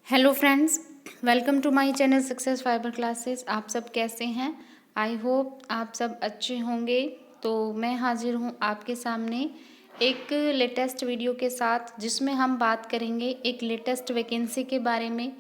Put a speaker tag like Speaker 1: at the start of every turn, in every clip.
Speaker 1: Hello friends, welcome to my channel success fibre classes. आप सब कैसे हैं? आई होप आप सब अच्छे होंगे। तो मैं हाजिर हूं आपके सामने एक लेटेस्ट वीडियो के साथ, जिसमें हम बात करेंगे एक लेटेस्ट वैकेंसी के बारे में,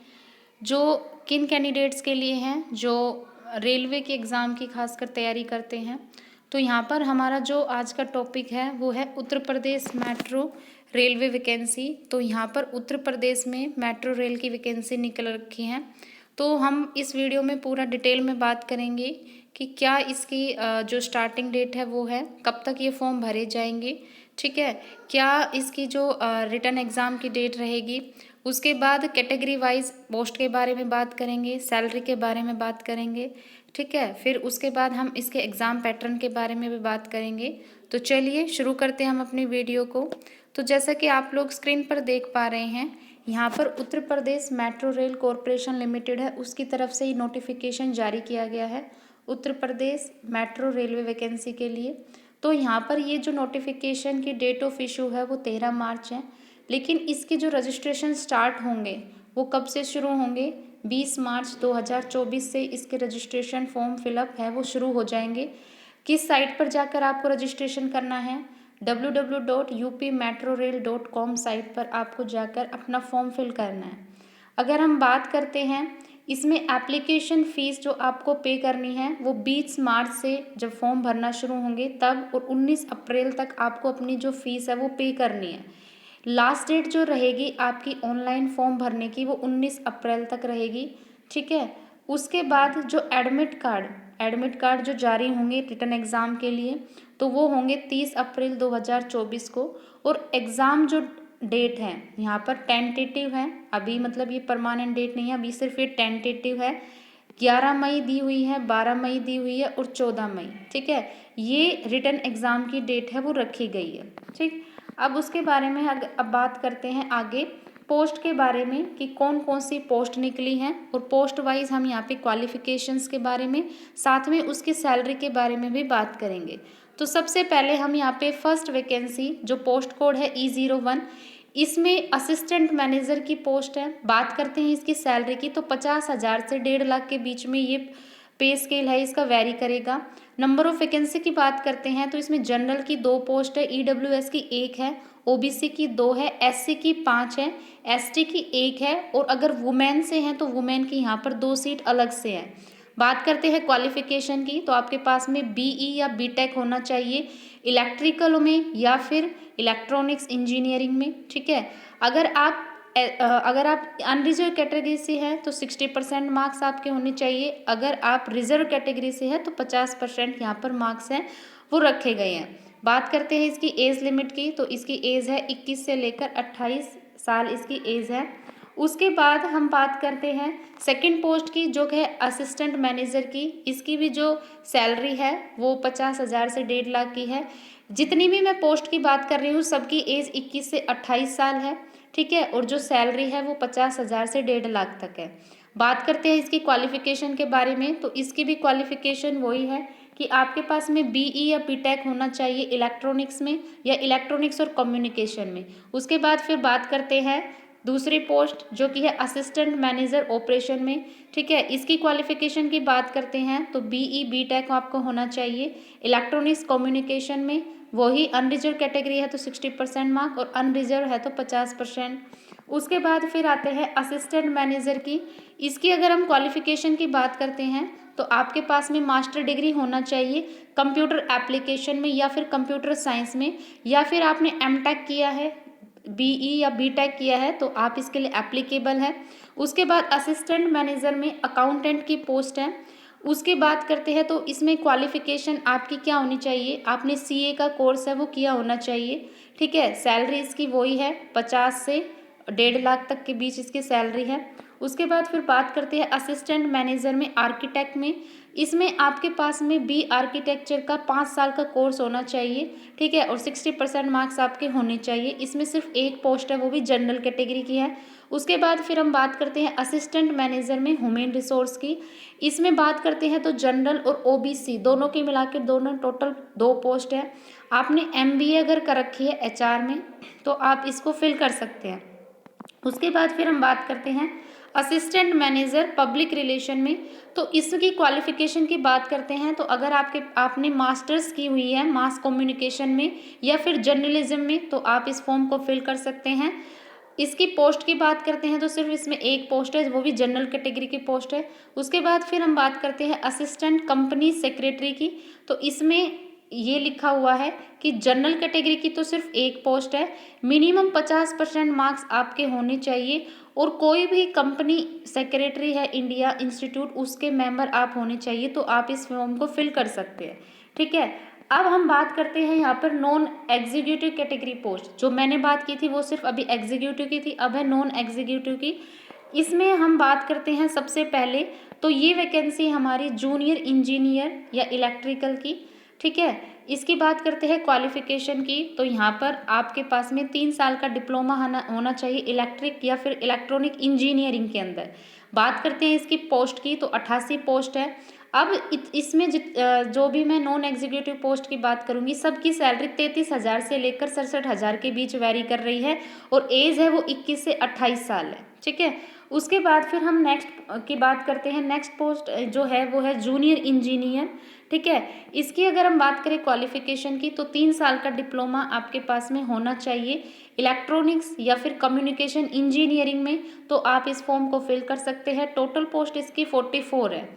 Speaker 1: जो किन कैंडिडेट्स के लिए हैं जो रेलवे के एग्ज़ाम की खासकर तैयारी करते हैं। तो यहाँ पर हमारा जो आज का टॉपिक है वो है Uttar Pradesh metro railway vacancy. तो यहाँ पर उत्तर प्रदेश में मेट्रो रेल की वैकेंसी निकल रखी हैं। तो हम इस वीडियो में पूरा डिटेल में बात करेंगे कि क्या इसकी जो स्टार्टिंग डेट है वो है, कब तक ये फॉर्म भरे जाएंगे, ठीक है, क्या इसकी जो रिटर्न एग्ज़ाम की डेट रहेगी, उसके बाद कैटेगरी वाइज पोस्ट के बारे में बात करेंगे, सैलरी के बारे में बात करेंगे, ठीक है। फिर उसके बाद हम इसके एग्ज़ाम पैटर्न के बारे में भी बात करेंगे। तो चलिए शुरू करते हैं हम अपनी वीडियो को। तो जैसा कि आप लोग स्क्रीन पर देख पा रहे हैं, यहाँ पर Uttar Pradesh metro rail corporation limited है, उसकी तरफ से ही नोटिफिकेशन जारी किया गया है Uttar Pradesh metro railway vacancy के लिए। तो यहाँ पर ये जो नोटिफिकेशन की डेट ऑफ इशू है वो 13 मार्च है, लेकिन इसके जो रजिस्ट्रेशन स्टार्ट होंगे वो कब से शुरू होंगे? 20 मार्च 2024 से इसके रजिस्ट्रेशन फॉर्म फिलअप है वो शुरू हो जाएंगे। किस साइट पर जाकर आपको रजिस्ट्रेशन करना है? www.upmetrorail.com साइट पर आपको जाकर अपना फॉर्म फिल करना है। अगर हम बात करते हैं इसमें एप्लीकेशन फ़ीस जो आपको पे करनी है वो 20 मार्च से जब फॉर्म भरना शुरू होंगे तब, और 19 अप्रैल तक आपको अपनी जो फ़ीस है वो पे करनी है। लास्ट डेट जो रहेगी आपकी ऑनलाइन फॉर्म भरने की वो 19 अप्रैल तक रहेगी, ठीक है। उसके बाद जो एडमिट कार्ड जो जारी होंगे रिटर्न एग्ज़ाम के लिए, तो वो होंगे 30 अप्रैल 2024 को। और एग्ज़ाम जो डेट है यहाँ पर टेंटेटिव है, अभी मतलब ये परमानेंट डेट नहीं है, अभी सिर्फ ये टेंटेटिव है। 11 मई दी हुई है, 12 मई दी हुई है और 14 मई, ठीक है। ये रिटर्न एग्ज़ाम की डेट है वो रखी गई है, ठीक। अब उसके बारे में अब बात करते हैं आगे पोस्ट के बारे में कि कौन कौन सी पोस्ट निकली हैं, और पोस्ट वाइज हम यहाँ पे क्वालिफ़िकेशंस के बारे में, साथ में उसकी सैलरी के बारे में भी बात करेंगे। तो सबसे पहले हम यहाँ पे फर्स्ट वैकेंसी जो पोस्ट कोड है E01, इसमें असिस्टेंट मैनेजर की पोस्ट है। बात करते हैं इसकी सैलरी की, तो 50,000 से 1.5 लाख के बीच में ये पे स्केल है, इसका वेरी करेगा। नंबर ऑफ वैकेंसी की बात करते हैं तो इसमें जनरल की 2 पोस्ट है, EWS की 1 है, OBC की 2 है, SC की 5 है, ST की 1 है, और अगर वुमेन से हैं तो वुमेन की यहाँ पर 2 सीट अलग से है। बात करते हैं क्वालिफिकेशन की, तो आपके पास में BE या BTech होना चाहिए इलेक्ट्रिकल में या फिर इलेक्ट्रॉनिक्स इंजीनियरिंग में, ठीक है। अगर आप अनरिजर्व कैटेगरी से हैं तो 60% मार्क्स आपके होने चाहिए। अगर आप रिजर्व कैटेगरी से हैं तो 50% यहाँ पर मार्क्स हैं वो रखे गए हैं। बात करते हैं इसकी एज लिमिट की, तो इसकी एज है 21 से लेकर 28 साल इसकी एज है। उसके बाद हम बात करते हैं सेकंड पोस्ट की जो है असिस्टेंट मैनेजर की। इसकी भी जो सैलरी है वो 50,000 से 1.5 लाख की है। जितनी भी मैं पोस्ट की बात कर रही हूँ सबकी एज 21 से 28 साल है, ठीक है, और जो सैलरी है वो 50,000 से 1.5 लाख तक है। बात करते हैं इसकी क्वालिफिकेशन के बारे में, तो इसकी भी क्वालिफिकेशन वही है कि आपके पास में BE या BTech होना चाहिए इलेक्ट्रॉनिक्स में या इलेक्ट्रॉनिक्स और कम्युनिकेशन में। उसके बाद फिर बात करते हैं दूसरी पोस्ट जो कि है असिस्टेंट मैनेजर ऑपरेशन में, ठीक है। इसकी क्वालिफिकेशन की बात करते हैं तो BE BTech आपको होना चाहिए इलेक्ट्रॉनिक्स कम्युनिकेशन में। वही अनरिजर्व कैटेगरी है तो 60% मार्क, और अनरिजर्व है तो 50%। उसके बाद फिर आते हैं असिस्टेंट मैनेजर की। इसकी अगर हम क्वालिफिकेशन की बात करते हैं तो आपके पास में मास्टर डिग्री होना चाहिए कंप्यूटर एप्लीकेशन में या फिर कंप्यूटर साइंस में, या फिर आपने MTech किया है, BE या BTech किया है तो आप इसके लिए एप्लीकेबल है। उसके बाद असिस्टेंट मैनेजर में अकाउंटेंट की पोस्ट है। उसके बात करते हैं तो इसमें क्वालिफिकेशन आपकी क्या होनी चाहिए, आपने CA का कोर्स है वो किया होना चाहिए, ठीक है। सैलरी इसकी वही है 50 से 1.5 लाख तक के बीच इसकी सैलरी है। उसके बाद फिर बात करते हैं असिस्टेंट मैनेजर में आर्किटेक्ट में। इसमें आपके पास में बी आर्किटेक्चर का 5 साल का कोर्स होना चाहिए, ठीक है, और 60% मार्क्स आपके होने चाहिए। इसमें सिर्फ एक पोस्ट है वो भी जनरल कैटेगरी की है। उसके बाद फिर हम बात करते हैं असिस्टेंट मैनेजर में ह्यूमन रिसोर्स की। इसमें बात करते हैं तो जनरल और OBC दोनों के मिला के दोनों टोटल 2 पोस्ट है। आपने MBA अगर कर रखी है HR में तो आप इसको फिल कर सकते हैं। उसके बाद फिर हम बात करते हैं असिस्टेंट मैनेजर पब्लिक रिलेशन में। तो इसकी क्वालिफिकेशन की बात करते हैं, तो अगर आपने मास्टर्स की हुई है मास कम्युनिकेशन में या फिर जर्नलिज्म में, तो आप इस फॉर्म को फिल कर सकते हैं। इसकी पोस्ट की बात करते हैं तो सिर्फ इसमें एक पोस्ट है, वो भी जनरल कैटेगरी की पोस्ट है। उसके बाद फिर हम बात करते हैं असिस्टेंट कंपनी सेक्रेटरी की। तो इसमें ये लिखा हुआ है कि जनरल कैटेगरी की तो सिर्फ एक पोस्ट है, मिनिमम 50% मार्क्स आपके होने चाहिए, और कोई भी कंपनी सेक्रेटरी है इंडिया इंस्टीट्यूट, उसके मेंबर आप होने चाहिए, तो आप इस फॉर्म को फिल कर सकते हैं। ठीक है, अब हम बात करते हैं यहाँ पर नॉन एग्जीक्यूटिव कैटेगरी पोस्ट। जो मैंने बात की थी वो सिर्फ अभी एग्जीक्यूटिव की थी, अब है नॉन एग्जीक्यूटिव की। इसमें हम बात करते हैं सबसे पहले, तो ये वैकेंसी हमारी जूनियर इंजीनियर या इलेक्ट्रिकल की। ठीक है, इसकी बात करते हैं क्वालिफिकेशन की। तो यहाँ पर आपके पास में 3 साल का डिप्लोमा होना चाहिए इलेक्ट्रिक या फिर इलेक्ट्रॉनिक इंजीनियरिंग के अंदर। बात करते हैं इसकी पोस्ट की, तो 88 पोस्ट है। अब इसमें जो भी मैं नॉन एग्जीक्यूटिव पोस्ट की बात करूंगी, सबकी सैलरी 33,000 से लेकर 67,000 के बीच वैरी कर रही है, और एज है वो 21 से 28 साल है। ठीक है, उसके बाद फिर हम नेक्स्ट की बात करते हैं। नेक्स्ट पोस्ट जो है वो है जूनियर इंजीनियर। ठीक है, इसकी अगर हम बात करें क्वालिफिकेशन की, तो 3 साल का डिप्लोमा आपके पास में होना चाहिए इलेक्ट्रॉनिक्स या फिर कम्युनिकेशन इंजीनियरिंग में, तो आप इस फॉर्म को फिल कर सकते हैं। टोटल पोस्ट इसकी 44 है।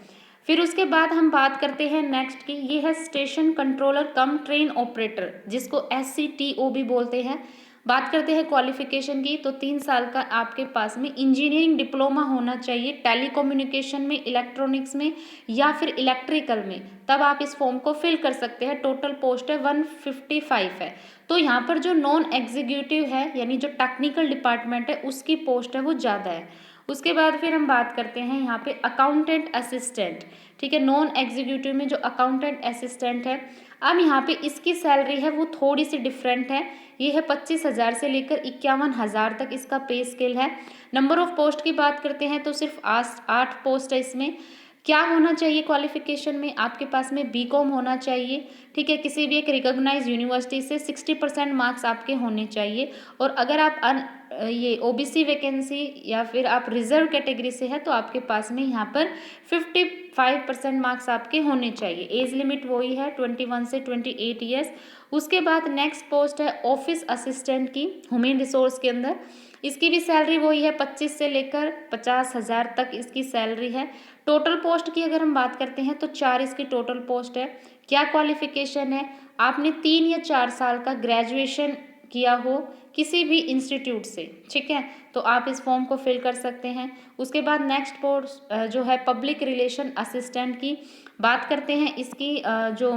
Speaker 1: फिर उसके बाद हम बात करते हैं नेक्स्ट की, ये है station controller cum train operator, जिसको SCTO भी बोलते हैं। बात करते हैं क्वालिफिकेशन की, तो 3 साल का आपके पास में इंजीनियरिंग डिप्लोमा होना चाहिए टेलीकम्युनिकेशन में, इलेक्ट्रॉनिक्स में या फिर इलेक्ट्रिकल में, तब आप इस फॉर्म को फिल कर सकते हैं। टोटल पोस्ट है 155 है। तो यहाँ पर जो नॉन एग्जीक्यूटिव है यानी जो टेक्निकल डिपार्टमेंट है उसकी पोस्ट है वो ज़्यादा है। उसके बाद फिर हम बात करते हैं यहाँ पे अकाउंटेंट असिस्टेंट। ठीक है, नॉन एग्जीक्यूटिव में जो अकाउंटेंट असिस्टेंट है, अब यहाँ पे इसकी सैलरी है वो थोड़ी सी डिफरेंट है। ये है 25,000 से लेकर 51,000 तक इसका पे स्केल है। नंबर ऑफ पोस्ट की बात करते हैं तो सिर्फ 8 पोस्ट है इसमें। क्या होना चाहिए क्वालिफिकेशन में, आपके पास में BCom होना चाहिए। ठीक है, किसी भी एक रिकॉग्नाइज यूनिवर्सिटी से 60% मार्क्स आपके होने चाहिए, और अगर आप ये OBC वैकेंसी या फिर आप रिजर्व कैटेगरी से है तो आपके पास में यहाँ पर 55% मार्क्स आपके होने चाहिए। एज लिमिट वही है 21 से 28 ईयर्स। उसके बाद नेक्स्ट पोस्ट है ऑफिस असिस्टेंट की, ह्यूमन रिसोर्स के अंदर। इसकी भी सैलरी वही है 25 से लेकर 50,000 तक इसकी सैलरी है। टोटल पोस्ट की अगर हम बात करते हैं तो 4 इसकी टोटल पोस्ट है। क्या क्वालिफिकेशन है, आपने 3 या 4 साल का ग्रेजुएशन किया हो किसी भी इंस्टीट्यूट से। ठीक है, तो आप इस फॉर्म को फिल कर सकते हैं। उसके बाद नेक्स्ट पोस्ट जो है पब्लिक रिलेशन असिस्टेंट की बात करते हैं। इसकी जो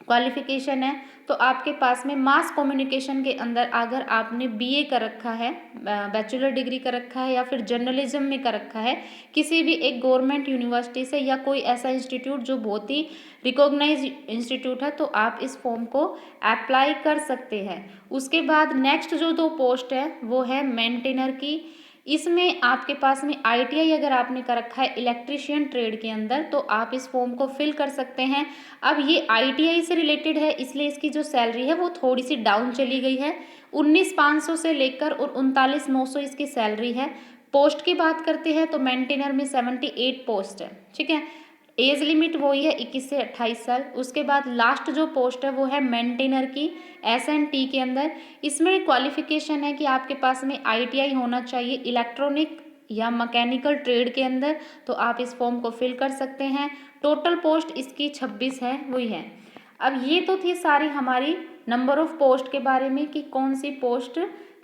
Speaker 1: क्वालिफिकेशन है, तो आपके पास में मास कम्युनिकेशन के अंदर अगर आपने BA कर रखा है, बैचलर डिग्री कर रखा है, या फिर जर्नलिज्म में कर रखा है किसी भी एक गवर्नमेंट यूनिवर्सिटी से, या कोई ऐसा इंस्टीट्यूट जो बहुत ही रिकॉग्नाइज इंस्टीट्यूट है, तो आप इस फॉर्म को अप्लाई कर सकते हैं। उसके बाद नेक्स्ट जो 2 पोस्ट है वो है मेंटेनर की। इसमें आपके पास में ITI अगर आपने कर रखा है इलेक्ट्रीशियन ट्रेड के अंदर, तो आप इस फॉर्म को फिल कर सकते हैं। अब ये ITI से रिलेटेड है, इसलिए इसकी जो सैलरी है वो थोड़ी सी डाउन चली गई है। 19,500 से लेकर और 39,900 इसकी सैलरी है। पोस्ट की बात करते हैं तो मेंटेनर में 78 पोस्ट है। ठीक है, एज लिमिट वही है 21 से 28 साल। उसके बाद लास्ट जो पोस्ट है वो है मेंटेनर की S&T के अंदर। इसमें क्वालिफिकेशन है कि आपके पास में ITI होना चाहिए इलेक्ट्रॉनिक या मैकेनिकल ट्रेड के अंदर, तो आप इस फॉर्म को फिल कर सकते हैं। टोटल पोस्ट इसकी 26 है, वही है। अब ये तो थी सारी हमारी नंबर ऑफ पोस्ट के बारे में कि कौन सी पोस्ट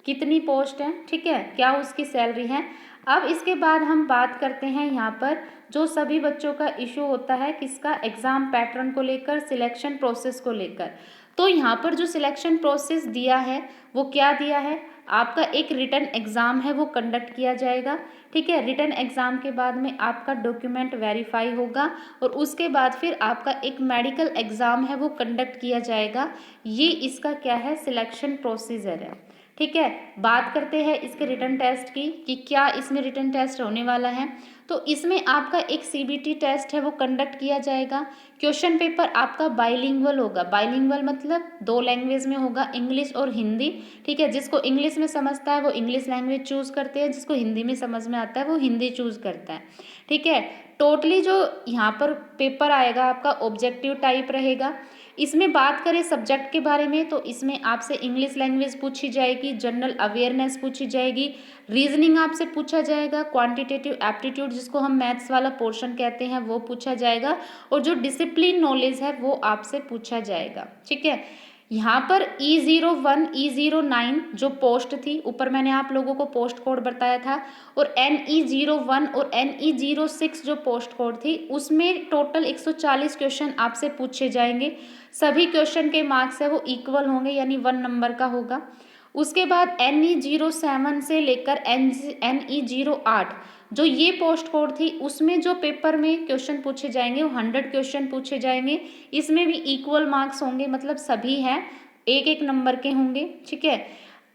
Speaker 1: कितनी पोस्ट है, ठीक है, क्या उसकी सैलरी है। अब इसके बाद हम बात करते हैं यहाँ पर जो सभी बच्चों का इशू होता है किसका, एग्ज़ाम पैटर्न को लेकर, सिलेक्शन प्रोसेस को लेकर। तो यहाँ पर जो सिलेक्शन प्रोसेस दिया है वो क्या दिया है, आपका एक रिटन एग्ज़ाम है वो कंडक्ट किया जाएगा। ठीक है, रिटन एग्ज़ाम के बाद में आपका डॉक्यूमेंट वेरीफाई होगा, और उसके बाद फिर आपका एक मेडिकल एग्ज़ाम है वो कंडक्ट किया जाएगा। ये इसका क्या है, सिलेक्शन प्रोसीजर है। ठीक है। बात करते हैं इसके रिटन टेस्ट की कि क्या इसमें रिटन टेस्ट होने वाला है। तो इसमें आपका एक सीबीटी टेस्ट है वो कंडक्ट किया जाएगा। क्वेश्चन पेपर आपका बाइलिंगुअल होगा। बाइलिंगुअल मतलब 2 लैंग्वेज में होगा, इंग्लिश और हिंदी। ठीक है, जिसको इंग्लिश में समझता है वो इंग्लिश लैंग्वेज चूज़ करते हैं, जिसको हिंदी में समझ में आता है वो हिंदी चूज़ करता है। ठीक है, टोटली जो यहाँ पर पेपर आएगा आपका ऑब्जेक्टिव टाइप रहेगा। इसमें बात करें सब्जेक्ट के बारे में तो इसमें आपसे इंग्लिश लैंग्वेज पूछी जाएगी, जनरल अवेयरनेस पूछी जाएगी, रीजनिंग आपसे पूछा जाएगा, क्वांटिटेटिव एप्टीट्यूड जिसको हम मैथ्स वाला पोर्शन कहते हैं वो पूछा जाएगा, और जो डिसिप्लिन नॉलेज है वो आपसे पूछा जाएगा। ठीक है, यहाँ पर E01 E09 जो पोस्ट थी, ऊपर मैंने आप लोगों को पोस्ट कोड बताया था, और NE01 और NE06 जो पोस्ट कोड थी उसमें टोटल 140 क्वेश्चन आपसे पूछे जाएंगे। सभी क्वेश्चन के मार्क्स है वो इक्वल होंगे, यानी 1 नंबर का होगा। उसके बाद NE07 से लेकर NE08 जो ये पोस्ट कोड थी उसमें जो पेपर में क्वेश्चन पूछे जाएंगे वो 100 क्वेश्चन पूछे जाएंगे। इसमें भी इक्वल मार्क्स होंगे, मतलब सभी हैं 1-1 नंबर के होंगे। ठीक है,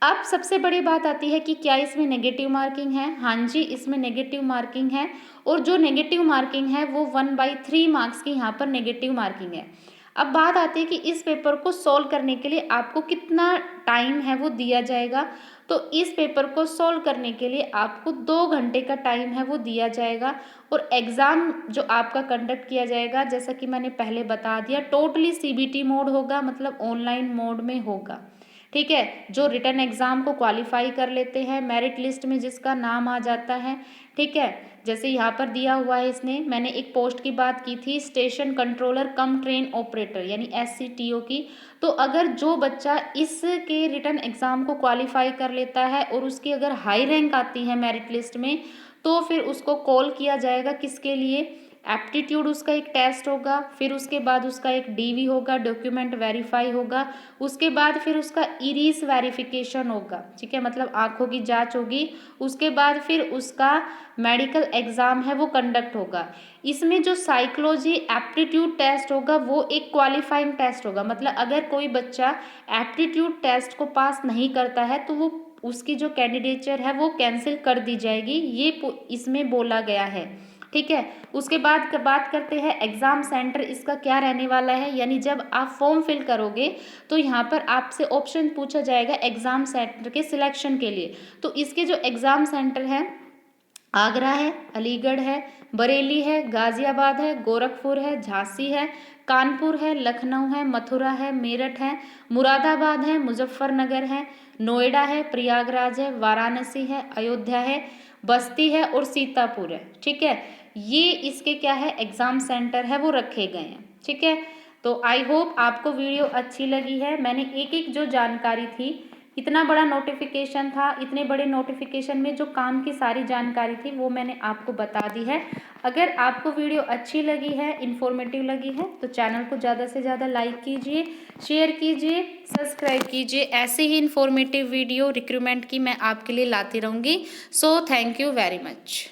Speaker 1: अब सबसे बड़ी बात आती है कि क्या इसमें नेगेटिव मार्किंग है। हाँ जी, इसमें नेगेटिव मार्किंग है, और जो नेगेटिव मार्किंग है वो 1/3 मार्क्स की यहाँ पर नेगेटिव मार्किंग है। अब बात आती है कि इस पेपर को सॉल्व करने के लिए आपको कितना टाइम है वो दिया जाएगा। तो इस पेपर को सॉल्व करने के लिए आपको 2 घंटे का टाइम है वो दिया जाएगा, और एग्ज़ाम जो आपका कंडक्ट किया जाएगा जैसा कि मैंने पहले बता दिया टोटली सीबीटी मोड होगा, मतलब ऑनलाइन मोड में होगा। ठीक है, जो रिटन एग्ज़ाम को क्वालिफाई कर लेते हैं, मेरिट लिस्ट में जिसका नाम आ जाता है। ठीक है, जैसे यहाँ पर दिया हुआ है, इसने मैंने एक पोस्ट की बात की थी, station controller cum train operator यानी SCTO की। तो अगर जो बच्चा इसके रिटन एग्ज़ाम को क्वालिफाई कर लेता है और उसकी अगर हाई रैंक आती है मेरिट लिस्ट में, तो फिर उसको कॉल किया जाएगा किसके लिए, एप्टीट्यूड उसका एक टेस्ट होगा, फिर उसके बाद उसका एक DV होगा, डॉक्यूमेंट वेरीफाई होगा, उसके बाद फिर उसका इरीस वेरिफिकेशन होगा। ठीक है, मतलब आँखों की जांच होगी, उसके बाद फिर उसका मेडिकल एग्ज़ाम है वो कंडक्ट होगा। इसमें जो साइकोलॉजी एप्टीट्यूड टेस्ट होगा वो एक क्वालिफाइंग टेस्ट होगा, मतलब अगर कोई बच्चा एप्टीट्यूड टेस्ट को पास नहीं करता है तो वो उसकी जो कैंडिडेचर है वो कैंसिल कर दी जाएगी, ये इसमें बोला गया है। ठीक है, उसके बाद बात करते हैं एग्ज़ाम सेंटर इसका क्या रहने वाला है। यानी जब आप फॉर्म फिल करोगे तो यहाँ पर आपसे ऑप्शन पूछा जाएगा एग्ज़ाम सेंटर के सिलेक्शन के लिए। तो इसके जो एग्ज़ाम सेंटर हैं आगरा है, अलीगढ़ है, बरेली है, गाज़ियाबाद है, गोरखपुर है, झांसी है, कानपुर है, लखनऊ है, मथुरा है, मेरठ है, मुरादाबाद है, मुजफ्फरनगर है, नोएडा है, प्रयागराज है, वाराणसी है, अयोध्या है, बस्ती है और सीतापुर है। ठीक है, ये इसके क्या है एग्ज़ाम सेंटर है वो रखे गए हैं। ठीक है, तो आई होप आपको वीडियो अच्छी लगी है। मैंने एक एक जो जानकारी थी, इतना बड़ा नोटिफिकेशन था, इतने बड़े नोटिफिकेशन में जो काम की सारी जानकारी थी वो मैंने आपको बता दी है। अगर आपको वीडियो अच्छी लगी है, इन्फॉर्मेटिव लगी है, तो चैनल को ज़्यादा से ज़्यादा लाइक कीजिए, शेयर कीजिए, सब्सक्राइब कीजिए। ऐसे ही इन्फॉर्मेटिव वीडियो रिक्रूटमेंट की मैं आपके लिए लाती रहूँगी। So thank you very much.